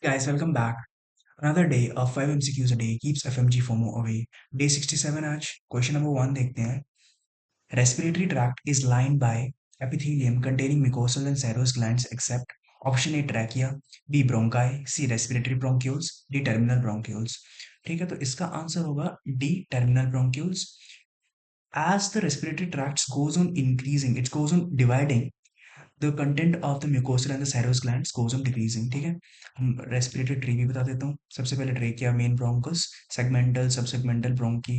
Guys, welcome back. Another day of 5 MCQs a day keeps FMG FOMO away. Day 67 आज question number 1 देखते हैं. Respiratory tract is lined by epithelium containing mucosal and serous glands except option A trachea, B bronchi, C respiratory bronchioles, D terminal bronchioles. ठीक है, तो इसका answer होगा D terminal bronchioles. As the respiratory tract goes on increasing, it goes on dividing, the content of the mucosal and the serous glands goes on decreasing. ठीक है, हम respiratory tree भी बता देता हूँ. सबसे पहले trachea, main bronchus, segmental, subsegmental, bronchi,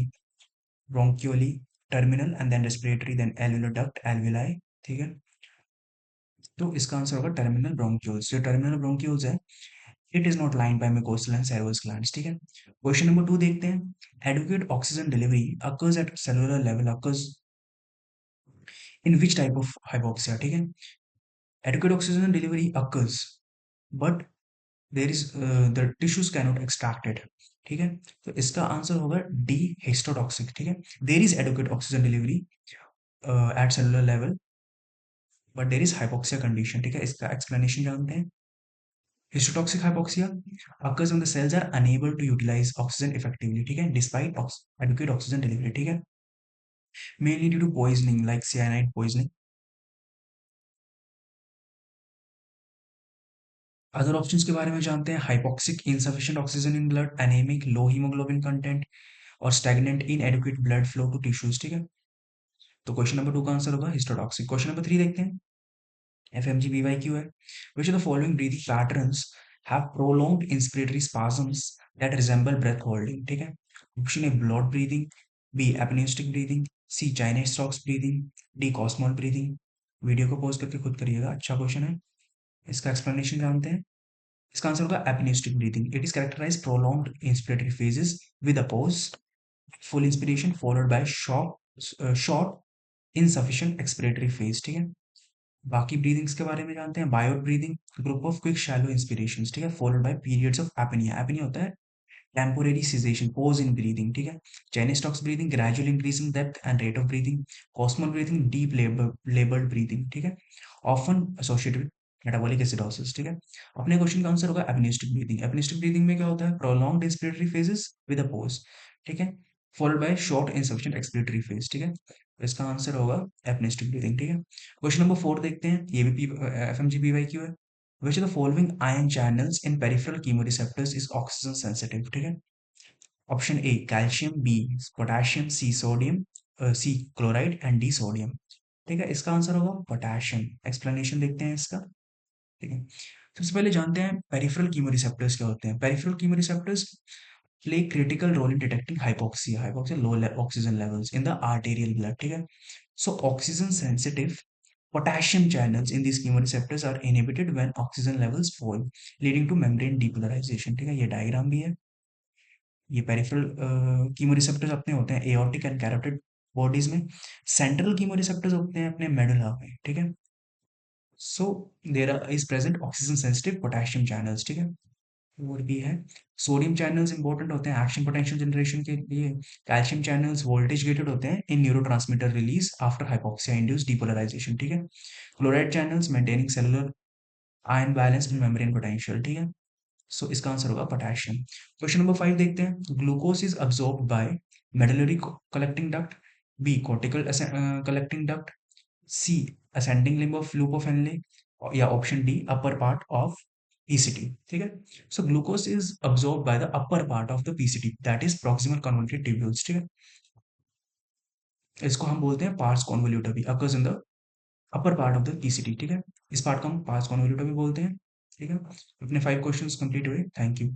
bronchioles, terminal and then respiratory, then alveolar duct, alveoli. ठीक है, तो इसका आंसर होगा टर्मिनल ब्रोंक्यूल्स. जो टर्मिनल ब्रोंक्यूल्स है, it is not line by mucosal and serous glands. ठीक है, क्वेश्चन नंबर 2 देखते हैं. Adequate oxygen delivery occurs at cellular level occurs in which type of hypoxia. ठीक है, adequate oxygen delivery occurs but there is the tissues cannot extracted. ठीक है, तो इसका आंसर होगा डी हिस्टोटॉक्सिक. ठीक है, there is adequate oxygen delivery at cellular level but there is hypoxia condition. ठीक है, इसका एक्सप्लेनेशन जानते हैं. Histotoxic hypoxia occurs when the cells are unable to utilize oxygen effectively. ठीक है, despite adequate oxygen delivery. ठीक है, mainly due to poisoning like cyanide poisoning. Other options के बारे में जानते हैं. Hypoxic, insufficient oxygen in blood, anaemic, low haemoglobin content और stagnant inadequate blood flow to tissues. ठीक है, तो क्वेश्चन नंबर 2 का आंसर होगा हिस्टोटॉक्सिक. क्वेश्चन नंबर 3 देखते हैं. एफएमजी बीवाईक्यू है. Which of the following breathing patterns have prolonged inspiratory spasms that resemble breath holding. ठीक है, option A blood breathing, B apneustic breathing, C Cheyne Stokes breathing, D Kussmaul breathing. Video को pause करके खुद करिएगा, अच्छा question है. इसका explanation जानते हैं. इसका आंसर होगा apneustic breathing. It is characterize prolonged inspiratory phases with a pause, full inspiration followed by short insufficient expiratory phase. ठीक है, बाकी ब्रीदिंग्स के बारे में जानते हैं. Biot breathing, group of quick shallow inspirations. ठीक है, followed by periods of apnoea. Apnoea होता है temporary cessation, pause in breathing. ठीक है, Cheyne Stokes breathing, gradual increase in depth and rate of breathing. Kussmaul breathing, deep labelled breathing. ठीक है, often associated with metabolic acidosis. ठीक है, अपने question का आंसर होगा एपनिस्टिक ब्रीदिंग. एपनिस्टिक ब्रीदिंग में क्या होता है? Prolonged inspiratory phases with a pause. ठीक है, followed by short insufficient expiratory phase. ठीक है, तो इसका आंसर होगा एपनिस्टिक ब्रीदिंग. ठीक है, क्वेश्चन नंबर 4 देखते हैं. ये भी एफएमजी बीवाईक्यू है. Which of the following ion channels in peripheral chemoreceptors is oxygen sensitive. ठीक है, option A calcium, B potassium, C sodium, C chloride and D sodium. ठीक है, इसका आंसर होगा पोटेशियम. एक्सप्लेनेशन देखते हैं इसका. ठीक है, सबसे पहले जानते हैं पेरिफेरल कीमोरिसेप्टर्स क्या होते हैं. Peripheral chemoreceptors play critical role in detecting hypoxia low oxygen levels in the arterial blood. ठीक है, so oxygen sensitive potassium channels in these chemoreceptors are inhibited when oxygen levels fall, leading to membrane depolarization. ठीक है, ये diagram भी है. ये peripheral chemoreceptors अपने होते हैं एओर्टिक एंड कैरोटिड बॉडीज में. सेंट्रल कीमोरिसेप्टर्स होते हैं अपने मेडुला में. ठीक है, so there is present oxygen sensitive potassium channels. ठीक है, और भी है. सोडियम चैनल्स इंपॉर्टेंट होते हैं एक्शन पोटेंशियल जनरेशन के लिए. कैल्शियम चैनल्स वोल्टेज गेटेड होते हैं in neurotransmitter release after hypoxia induced depolarization. ठीक है, chloride channels maintaining cellular ion balance in membrane potential. ठीक है, सो इसका आंसर होगा पोटेशियम. क्वेश्चन नंबर 5 देखते हैं. Glucose is absorbed by medullary collecting duct, B cortical collecting duct, C ascending limb of loop of Henle, या option D upper part of PCT. ठीक है, so glucose is absorbed by the upper part of the PCT, that is proximal convoluted tubules. ठीक है, इसको हम बोलते हैं pars convoluta भी occurs in the upper part of the PCT. ठीक है, इस पार्ट को हम पार्स कॉन्वोल्यूटा भी बोलते हैं. ठीक है, अपने 5 क्वेश्चंस कंप्लीट हुए. Thank you.